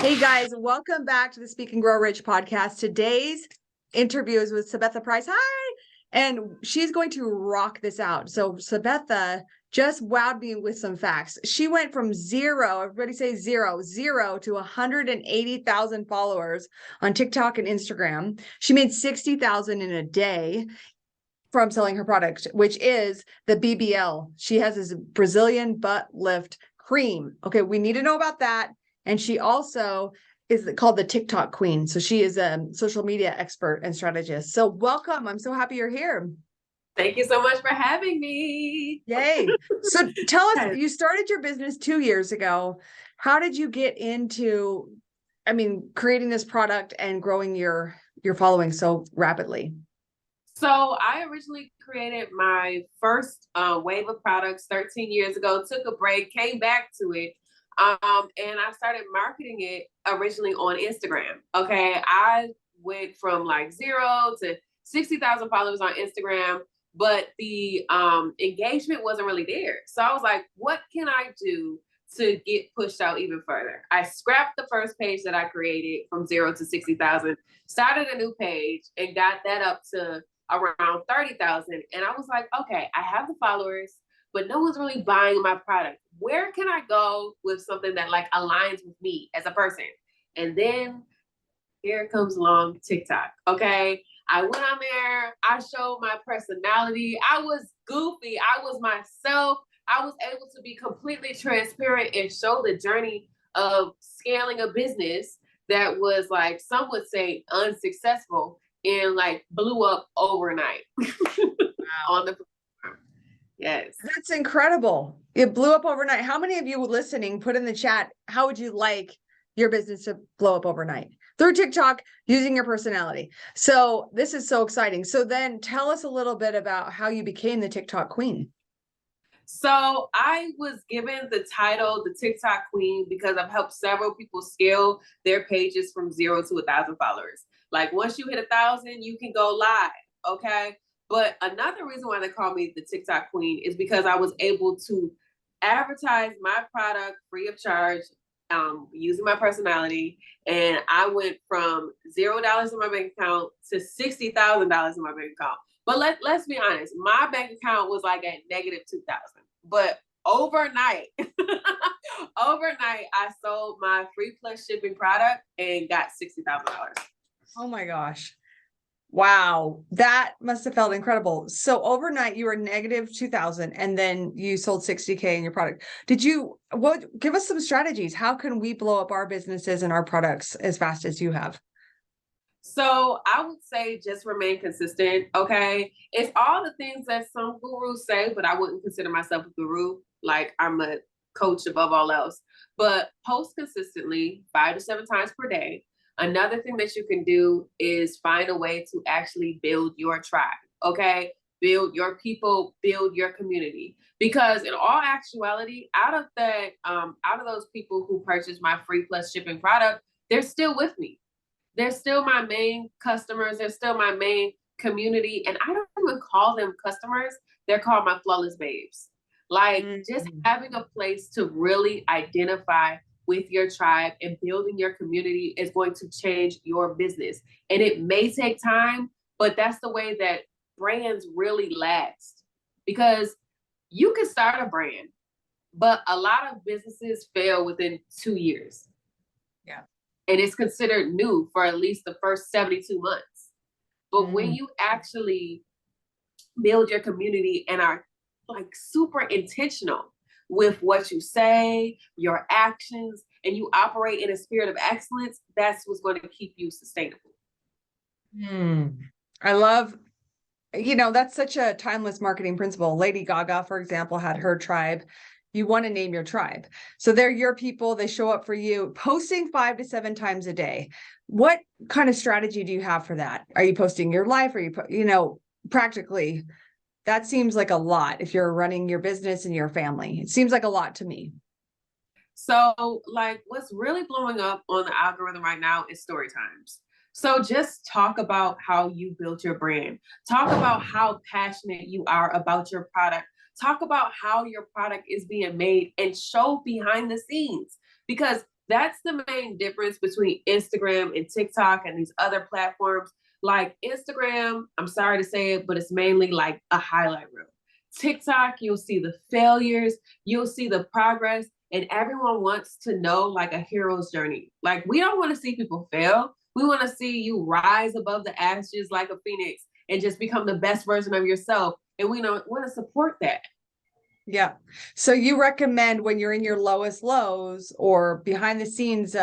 Hey guys, welcome back to the Speak and Grow Rich podcast. Today's interview is with Sabetha Price. Hi! And she's going to rock this out. So Sabetha just wowed me with some facts. She went from zero, everybody say zero to 180,000 followers on TikTok and Instagram. She made 60,000 in a day from selling her product, which is the BBL. She has this Brazilian butt lift cream. Okay, we need to know about that. And she also is called the TikTok queen. So she is a social media expert and strategist. So welcome. I'm so happy you're here. Thank you so much for having me. Yay. So tell us, you started your business 2 years ago. How did you get into, creating this product and growing your following so rapidly? So I originally created my first wave of products 13 years ago, took a break, came back to it. And I started marketing it originally on Instagram. Okay. I went from like 0 to 60,000 followers on Instagram, but the engagement wasn't really there. So I was like, what can I do to get pushed out even further? I scrapped the first page that I created from 0 to 60,000, started a new page and got that up to around 30,000. And I was like, okay, I have the followers, but no one's really buying my product. Where can I go with something that like aligns with me as a person? And then here comes along TikTok. Okay. I went on there. I showed my personality. I was goofy. I was myself. I was able to be completely transparent and show the journey of scaling a business that was like, some would say unsuccessful and like blew up overnight. On the Yes. That's incredible. It blew up overnight. How many of you listening put in the chat, how would you like your business to blow up overnight? Through TikTok, using your personality. So this is so exciting. So then tell us a little bit about how you became the TikTok queen. So I was given the title, the TikTok queen, because I've helped several people scale their pages from 0 to 1,000 followers. Like once you hit 1,000, you can go live. Okay. But another reason why they call me the TikTok queen is because I was able to advertise my product free of charge, using my personality. And I went from $0 in my bank account to $60,000 in my bank account. But let's be honest, my bank account was like at negative 2,000. But overnight, I sold my free plus shipping product and got $60,000. Oh my gosh. Wow. That must have felt incredible. So overnight you were negative 2,000 and then you sold 60K in your product. Give us some strategies. How can we blow up our businesses and our products as fast as you have? So I would say just remain consistent. Okay. It's all the things that some gurus say, but I wouldn't consider myself a guru. Like I'm a coach above all else, but post consistently 5 to 7 times per day. Another thing that you can do is find a way to actually build your tribe. Okay. Build your people, build your community. Because in all actuality, out of those people who purchased my free plus shipping product, they're still with me. They're still my main customers. They're still my main community. And I don't even call them customers. They're called my flawless babes. Like just having a place to really identify with your tribe and building your community is going to change your business. And it may take time, but that's the way that brands really last. Because you can start a brand, but a lot of businesses fail within 2 years. Yeah. And it's considered new for at least the first 72 months. But when you actually build your community and are like super intentional with what you say, your actions, and you operate in a spirit of excellence, that's what's going to keep you sustainable. I love, that's such a timeless marketing principle. Lady Gaga, for example, had her tribe. You want to name your tribe. So they're your people. They show up for you. Posting 5 to 7 times a day. What kind of strategy do you have for that? Are you posting your life? Are you, practically, that seems like a lot if you're running your business and your family. It seems like a lot to me. So like what's really blowing up on the algorithm right now is story times. So just talk about how you built your brand. Talk about how passionate you are about your product. Talk about how your product is being made and show behind the scenes, because That's the main difference between Instagram and TikTok and these other platforms. Like Instagram, I'm sorry to say it, but it's mainly like a highlight reel. TikTok, you'll see the failures, you'll see the progress, and everyone wants to know like a hero's journey. Like, we don't want to see people fail. We want to see you rise above the ashes like a phoenix and just become the best version of yourself. And we don't want to support that. Yeah. So you recommend when you're in your lowest lows or behind the scenes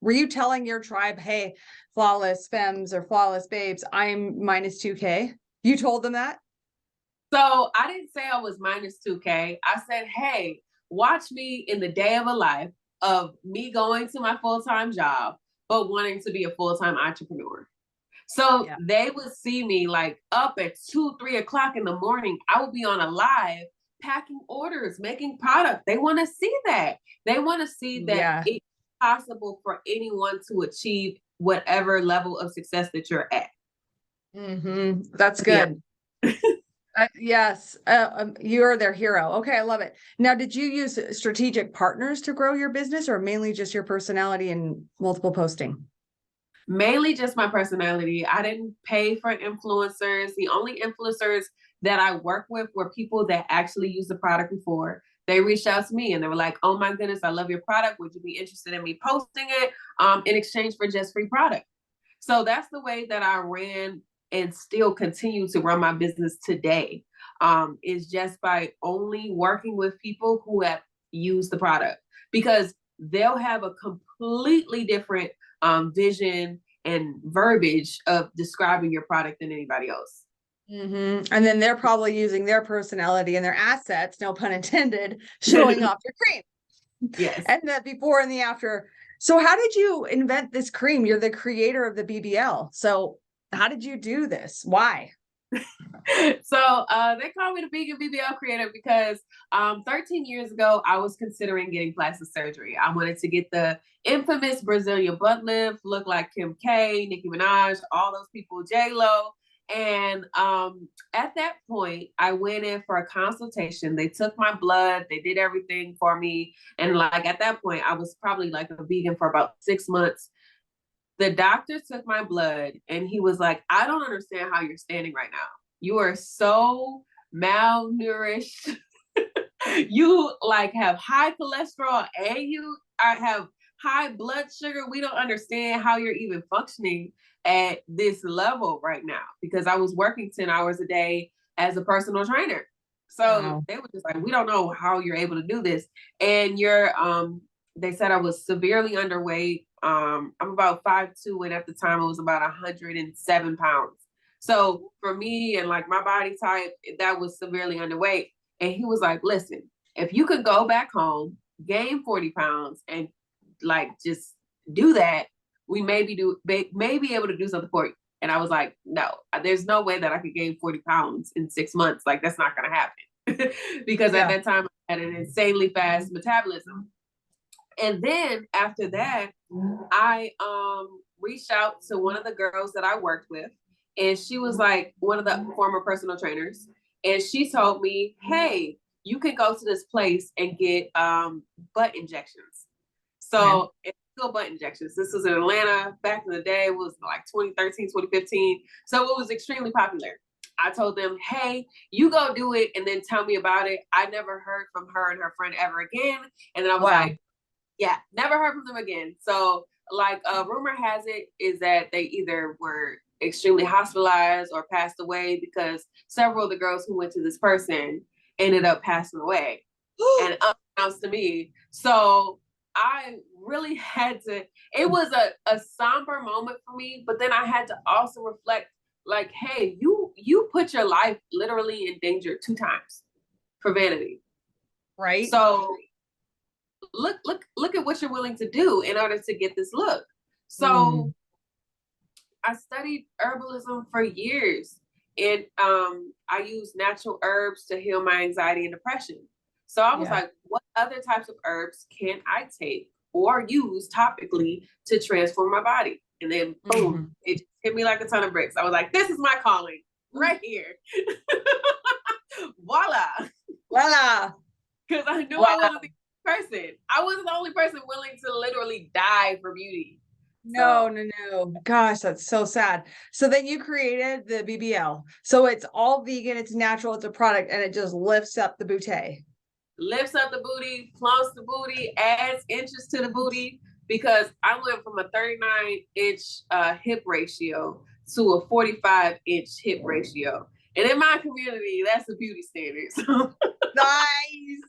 were you telling your tribe, hey, flawless femmes or flawless babes, I'm minus 2K? You told them that? So I didn't say I was minus 2K. I said, hey, watch me in the day of a life of me going to my full-time job, but wanting to be a full-time entrepreneur. So they would see me like up at 2-3 o'clock in the morning. I would be on a live packing orders, making product. They want to see that. They want to see that it's possible for anyone to achieve whatever level of success that you're at. That's good. Yeah. Yes, you're their hero. Okay, I love it. Now, did you use strategic partners to grow your business, or mainly just your personality and multiple posting? Mainly just my personality. I didn't pay for influencers. The only influencers that I work with were people that actually used the product before. They reached out to me and they were like, oh my goodness, I love your product. Would you be interested in me posting it in exchange for just free product? So that's the way that I ran and still continue to run my business today, is just by only working with people who have used the product, because they'll have a completely different vision and verbiage of describing your product than anybody else. And then they're probably using their personality and their assets, no pun intended, showing off your cream. Yes. And the before and the after. So how did you invent this cream? You're the creator of the BBL. So how did you do this? Why? So they call me the vegan BBL creator because 13 years ago, I was considering getting plastic surgery. I wanted to get the infamous Brazilian butt lift, look like Kim K, Nicki Minaj, all those people, J-Lo. And at that point, I went in for a consultation. They took my blood. They did everything for me. And like at that point, I was probably like a vegan for about 6 months. The doctor took my blood and he was like, I don't understand how you're standing right now. You are so malnourished. You like have high cholesterol and you have high blood sugar. We don't understand how you're even functioning at this level right now, because I was working 10 hours a day as a personal trainer. So they were just like, we don't know how you're able to do this. And they said I was severely underweight. I'm about 5'2", and at the time I was about 107 pounds. So for me and like my body type, that was severely underweight. And he was like, listen, if you could go back home, gain 40 pounds and like just do that, we may be able to do something for you. And I was like, no, there's no way that I could gain 40 pounds in 6 months. Like, that's not going to happen. Because at that time I had an insanely fast metabolism. And then after that, I reached out to one of the girls that I worked with, and she was like one of the former personal trainers. And she told me, hey, you can go to this place and get butt injections. So it's still butt injections. This was in Atlanta back in the day. It was like 2013, 2015. So it was extremely popular. I told them, hey, you go do it and then tell me about it. I never heard from her and her friend ever again. And then I was like, yeah, never heard from them again. So like rumor has it is that they either were extremely hospitalized or passed away, because several of the girls who went to this person ended up passing away and unbeknownst to me. So I really had to, it was a somber moment for me, but then I had to also reflect like, hey, you put your life literally in danger 2 times for vanity. Right. So look at what you're willing to do in order to get this look. So I studied herbalism for years, and I used natural herbs to heal my anxiety and depression. So I was like, what other types of herbs can I take or use topically to transform my body? And then boom, it hit me like a ton of bricks. I was like, this is my calling right here. Voila. Voila. Because I knew I wasn't person. I wasn't the only person willing to literally die for beauty. No, no, no. Gosh, that's so sad. So then you created the BBL. So it's all vegan, it's natural, it's a product, and it just lifts up the booty. Lifts up the booty, plumps the booty, adds inches to the booty, because I went from a 39-inch hip ratio to a 45-inch hip ratio. And in my community, that's the beauty standard. So. Nice.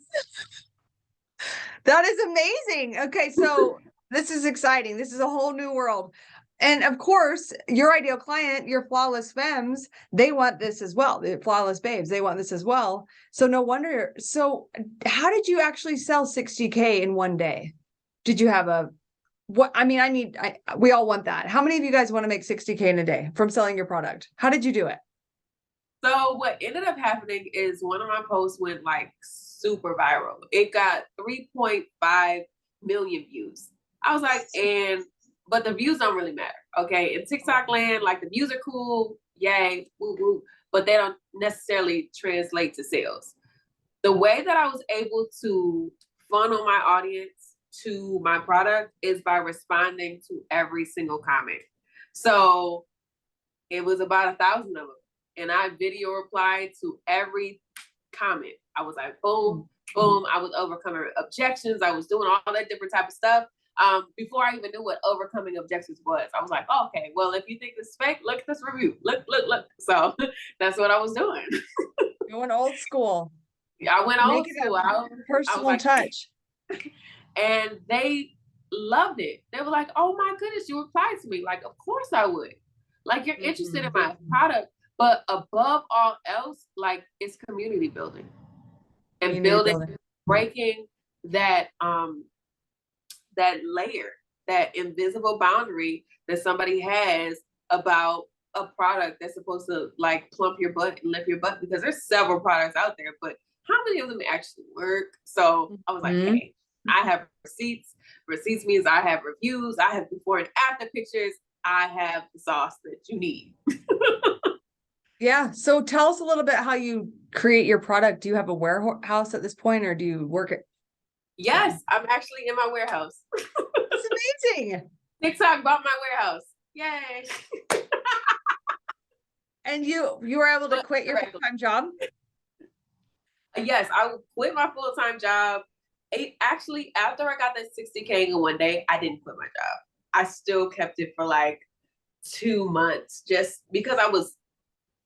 That is amazing. Okay, so this is exciting. This is a whole new world. And of course, your ideal client, your flawless femmes, they want this as well. The flawless babes, they want this as well. So no wonder. So how did you actually sell 60K in one day? Did you have a what? I mean, we all want that. How many of you guys want to make 60K in a day from selling your product? How did you do it? So what ended up happening is one of my posts went like super viral. It got 3.5 million views. I was like, but the views don't really matter. Okay. In TikTok land, like the views are cool. Yay. Woo, woo, but they don't necessarily translate to sales. The way that I was able to funnel my audience to my product is by responding to every single comment. So it was about 1,000 of them. And I video replied to every comment. I was like, boom, boom. I was overcoming objections. I was doing all that different type of stuff. Before I even knew what overcoming objections was, I was like, oh, okay, well, if you think this is fake, look at this review. Look. So that's what I was doing. Going old school. Yeah, I went old school. Personal like, touch. And they loved it. They were like, oh my goodness, you replied to me. Like, of course I would. Like, you're interested in my product. But above all else, like, it's community building and breaking that that layer, that invisible boundary that somebody has about a product that's supposed to like plump your butt and lift your butt, because there's several products out there, but how many of them actually work? So I was like, hey, I have receipts. Receipts means I have reviews. I have before and after pictures. I have the sauce that you need. Yeah. So tell us a little bit how you create your product. Do you have a warehouse at this point, or do you work at? Yes, I'm actually in my warehouse. That's amazing. TikTok bought my warehouse. Yay. And you were able to quit your full-time job? Yes, I quit my full-time job. Actually, after I got that 60K in one day, I didn't quit my job. I still kept it for like 2 months, just because I was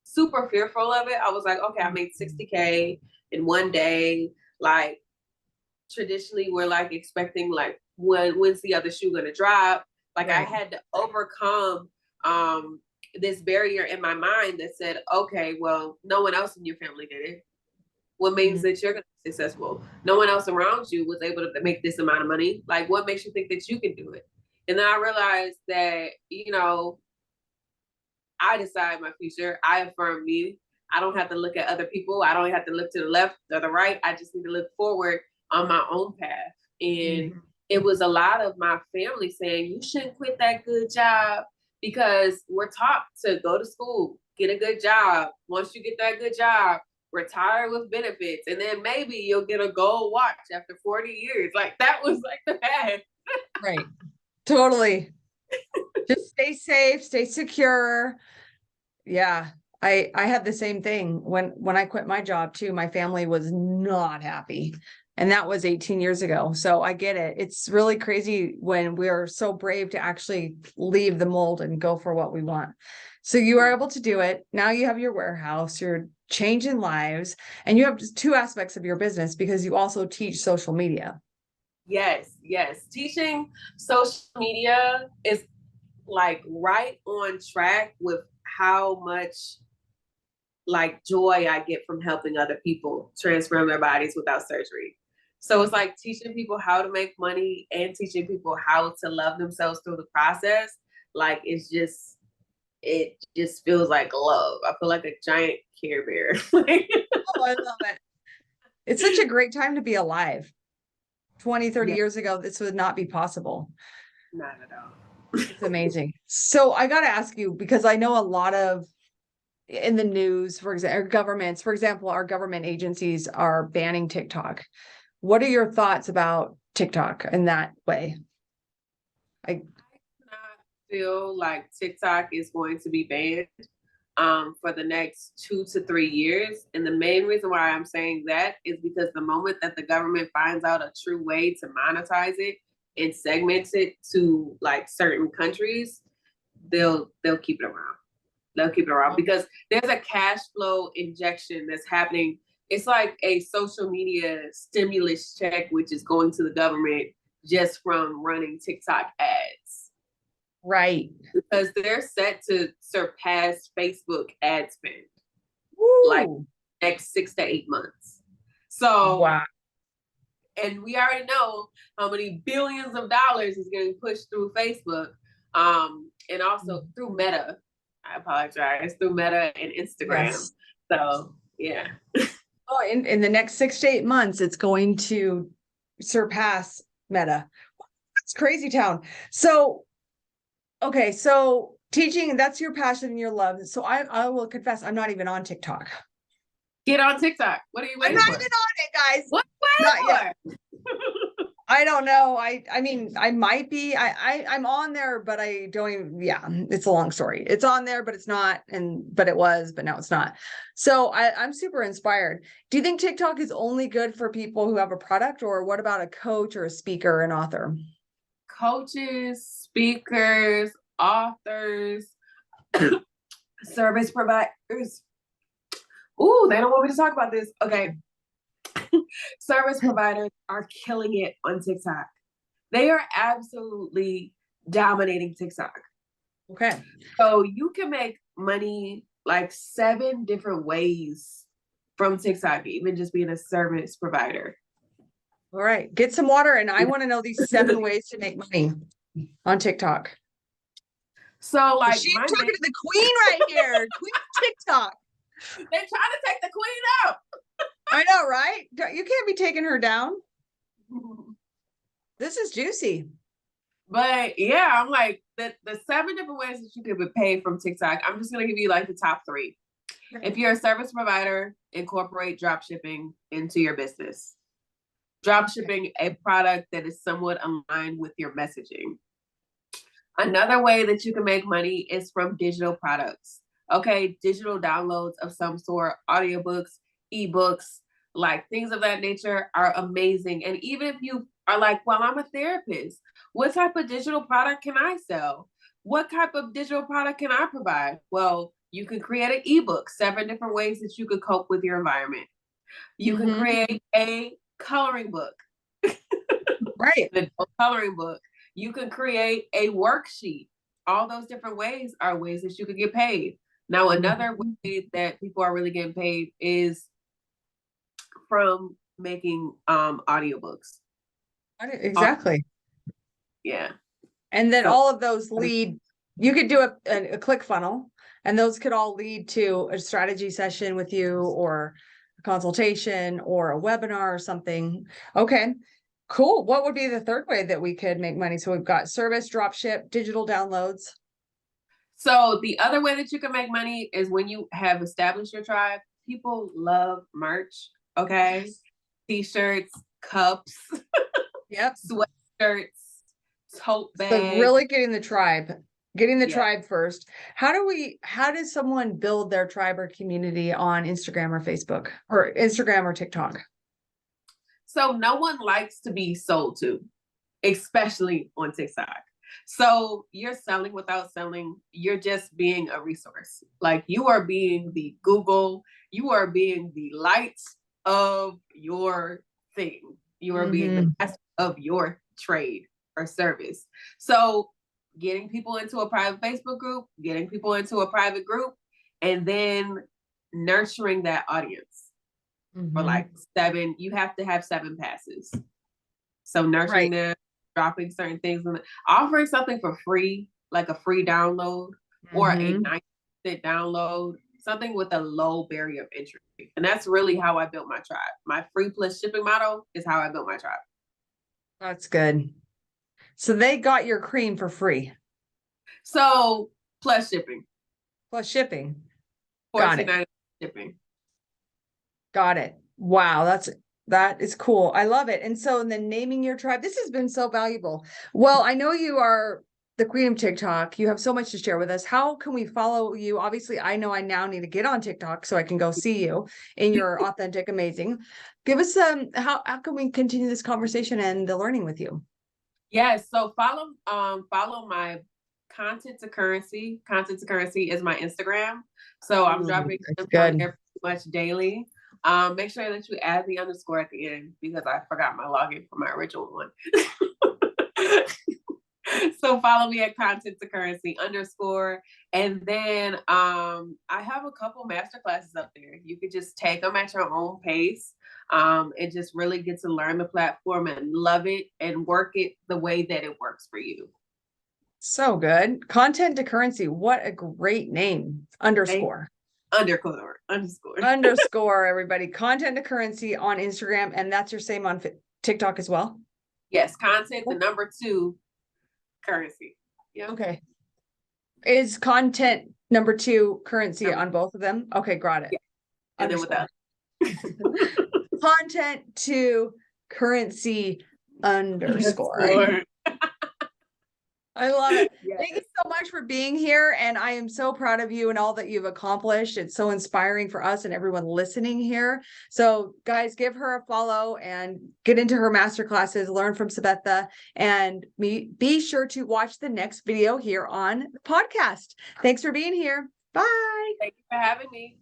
super fearful of it. I was like, okay, I made 60K in one day. Like, traditionally, we're like expecting like when's the other shoe gonna drop? Like, right. I had to overcome this barrier in my mind that said, okay, well, no one else in your family did it. What means that you're gonna be successful? No one else around you was able to make this amount of money. Like, what makes you think that you can do it? And then I realized that, you know, I decide my future. I affirm me. I don't have to look at other people. I don't have to look to the left or the right. I just need to look forward on my own path. And it was a lot of my family saying, you shouldn't quit that good job, because we're taught to go to school, get a good job. Once you get that good job, retire with benefits. And then maybe you'll get a gold watch after 40 years. Like, that was like the path. Right. Totally. Just stay safe, stay secure. Yeah. I had the same thing when I quit my job too. My family was not happy. And that was 18 years ago. So I get it. It's really crazy when we're so brave to actually leave the mold and go for what we want. So you are able to do it. Now you have your warehouse, you're changing lives, and you have just two aspects of your business because you also teach social media. Yes. Teaching social media is like right on track with how much like joy I get from helping other people transform their bodies without surgery. So it's like teaching people how to make money and teaching people how to love themselves through the process. Like, it just feels like love. I feel like a giant Care Bear. Oh, I love it. It's such a great time to be alive. 20, 30 years ago, this would not be possible. Not at all. It's amazing. So I got to ask you, because I know a lot of in the news, for example, governments, for example, our government agencies are banning TikTok. What are your thoughts about TikTok in that way? I do not feel like TikTok is going to be banned for the next 2 to 3 years. And the main reason why I'm saying that is because the moment that the government finds out a true way to monetize it and segments it to like certain countries, they'll keep it around. They'll keep it around because there's a cash flow injection that's happening. It's like a social media stimulus check, which is going to the government just from running TikTok ads. Right. Because they're set to surpass Facebook ad spend. Woo. Like next 6 to 8 months. So, wow. And we already know how many billions of dollars is getting pushed through Facebook, and also through Meta. I apologize, through Meta and Instagram. Yes. So yeah. Oh, in the next 6 to 8 months, it's going to surpass Meta. That's crazy town. So, okay, so teaching, that's your passion and your love. So I will confess, I'm not even on TikTok. Get on TikTok. What are you waiting for? I'm not even on it, guys. What are you waiting for? I don't know. I mean, I might be. I'm on there, but I don't even. Yeah, it's a long story. It's on there, but it's not. But it was, but now it's not. So I'm super inspired. Do you think TikTok is only good for people who have a product, or what about a coach or a speaker and author? Coaches, speakers, authors, service providers. Ooh, they don't want me to talk about this. Okay. Service providers are killing it on TikTok. They are absolutely dominating TikTok. Okay. So you can make money like 7 different ways from TikTok, even just being a service provider. All right. Get some water. And I want to know these 7 ways to make money on TikTok. So like she's talking to the queen right here. Queen of TikTok. They're trying to take the queen out. I know, right? You can't be taking her down. This is juicy. But yeah, I'm like the 7 different ways that you could be paid from TikTok. I'm just gonna give you like the top 3. If you're a service provider, incorporate drop shipping into your business. Drop shipping a product that is somewhat aligned with your messaging. Another way that you can make money is from digital products. Okay, digital downloads of some sort, audiobooks, ebooks, like things of that nature are amazing. And even if you are like, well, I'm a therapist, what type of digital product can I sell? What type of digital product can I provide? Well, you can create an ebook, 7 different ways that you could cope with your environment. You can create a coloring book. Right. The coloring book. You can create a worksheet. All those different ways are ways that you could get paid. Now, another way that people are really getting paid is from making audiobooks. Exactly. Yeah. And then all of those lead, you could do a click funnel, and those could all lead to a strategy session with you, or a consultation, or a webinar or something. Okay, cool. What would be the third way that we could make money? So we've got service, drop ship, digital downloads. So the other way that you can make money is when you have established your tribe. People love merch. Okay. Yes. T-shirts, cups, yep, sweatshirts, tote bags. So really getting the tribe tribe first. How does someone build their tribe or community on Instagram or Facebook or Instagram or TikTok? So no one likes to be sold to, especially on TikTok. So you're selling without selling. You're just being a resource. Like you are being the Google, you are being the light of your thing. You are being the best of your trade or service. So getting people into a private Facebook group, getting people into a private group, and then nurturing that audience for like 7, you have to have 7 passes. So nurturing them, dropping certain things, and offering something for free, like a free download or a 90% download, something with a low barrier of entry. And that's really how I built my tribe. My free plus shipping model is how I built my tribe. That's good. So they got your cream for free. So plus shipping. Plus shipping. $14.99 shipping. Got it. Wow, That is cool. I love it. And so, and then naming your tribe, this has been so valuable. Well, I know you are the Queen of TikTok. You have so much to share with us. How can we follow you? Obviously, I know I now need to get on TikTok so I can go see you in your authentic, amazing. Give us some, how can we continue this conversation and the learning with you? Yes. So follow my content to currency. Content to currency is my Instagram. So I'm dropping That's content on good. there pretty much daily. Make sure that you add the underscore at the end because I forgot my login for my original one. So follow me at content to currency underscore. And then I have a couple master classes up there. You could just take them at your own pace and just really get to learn the platform and love it and work it the way that it works for you. So good. Content to currency. What a great name. Underscore. Underscore, everybody. Content to currency on Instagram. And that's your same on TikTok as well? Yes. Content, the number 2, currency. Yeah. Okay. Is content number 2 currency on both of them? Okay, got it. Yeah. And then without content to currency underscore. I love it. Yes. Thank you so much for being here. And I am so proud of you and all that you've accomplished. It's so inspiring for us and everyone listening here. So guys, give her a follow and get into her masterclasses, learn from Sabetha, and be sure to watch the next video here on the podcast. Thanks for being here. Bye. Thank you for having me.